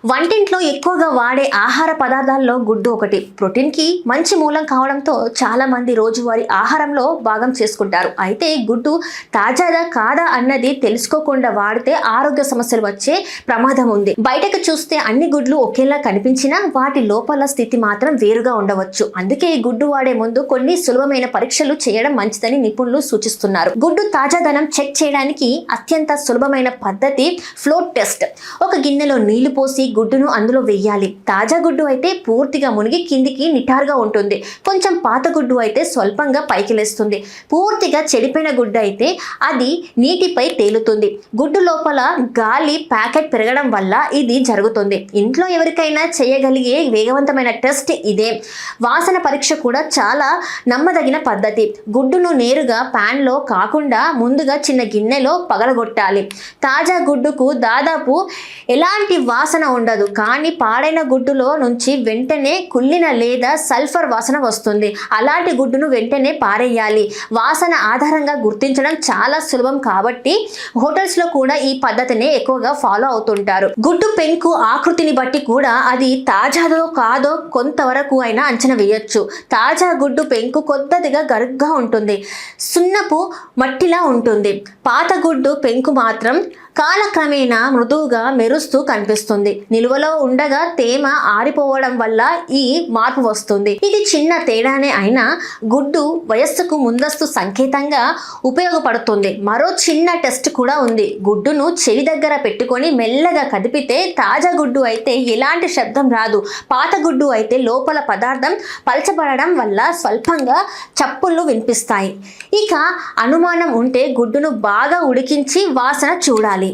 వంటింట్లో ఎక్కువగా వాడే ఆహార పదార్థాల్లో గుడ్డు ఒకటి. ప్రోటీన్కి మంచి మూలం కావడంతో చాలా మంది రోజువారీ ఆహారంలో భాగం చేసుకుంటారు. అయితే గుడ్డు తాజాదా కాదా అన్నది తెలుసుకోకుండా వాడితే ఆరోగ్య సమస్యలు వచ్చే ప్రమాదం ఉంది. బయటకు చూస్తే అన్ని గుడ్లు ఒకేలా కనిపించినా వాటి లోపల స్థితి మాత్రం వేరుగా ఉండవచ్చు. అందుకే గుడ్డు వాడే ముందు కొన్ని సులభమైన పరీక్షలు చేయడం మంచిదని నిపుణులు సూచిస్తున్నారు. గుడ్డు తాజాదనం చెక్ చేయడానికి అత్యంత సులభమైన పద్ధతి ఫ్లోట్ టెస్ట్. ఒక గిన్నెలో నీళ్లు పోసి గుడ్డును అందులో వేయాలి. తాజా గుడ్డు అయితే పూర్తిగా మునిగి కిందికి నిటారుగా ఉంటుంది. కొంచెం పాత గుడ్డు అయితే స్వల్పంగా పైకి లేస్తుంది. పూర్తిగా చెడిపోయిన గుడ్డు అయితే అది నీటిపై తేలుతుంది. గుడ్డు లోపల గాలి ప్యాకెట్ పెరగడం వల్ల ఇది జరుగుతుంది. ఇంట్లో ఎవరికైనా చేయగలిగే వేగవంతమైన టెస్ట్ ఇదే. వాసన పరీక్ష కూడా చాలా నమ్మదగిన పద్ధతి. గుడ్డును నేరుగా ప్యాన్లో కాకుండా ముందుగా చిన్న గిన్నెలో పగలగొట్టాలి. తాజా గుడ్డుకు దాదాపు ఎలాంటి వాసన ఉండదు, కానీ పాడైన గుడ్డులో నుంచి వెంటనే కుళ్ళిన లేదా సల్ఫర్ వాసన వస్తుంది. అలాంటి గుడ్డును వెంటనే పారేయాలి. వాసన ఆధారంగా గుర్తించడం చాలా సులభం కాబట్టి హోటల్స్లో కూడా ఈ పద్ధతిని ఎక్కువగా ఫాలో అవుతుంటారు. గుడ్డు పెంకు ఆకృతిని బట్టి కూడా అది తాజాదో కాదో కొంతవరకు అయినా అంచనా వేయొచ్చు. తాజా గుడ్డు పెంకు కొద్దిగా గరుగ్గా ఉంటుంది, సున్నపు మట్టిలా ఉంటుంది. పాత గుడ్డు పెంకు మాత్రం కాలక్రమేణా మృదువుగా మెరుస్తూ కనిపిస్తుంది. నిల్వలో ఉండగా తేమ ఆరిపోవడం వల్ల ఈ మార్పు వస్తుంది. ఇది చిన్న తేడానే అయినా గుడ్డు వయస్సుకు ముందస్తు సంకేతంగా ఉపయోగపడుతుంది. మరో చిన్న టెస్ట్ కూడా ఉంది. గుడ్డును చెవి దగ్గర పెట్టుకొని మెల్లగా కదిపితే తాజా గుడ్డు అయితే ఎలాంటి శబ్దం రాదు. పాత గుడ్డు అయితే లోపల పదార్థం పలచబడడం వల్ల స్వల్పంగా చప్పుళ్ళు వినిపిస్తాయి. ఇక అనుమానం ఉంటే గుడ్డును బాగా ఉడికించి వాసన చూడాలి.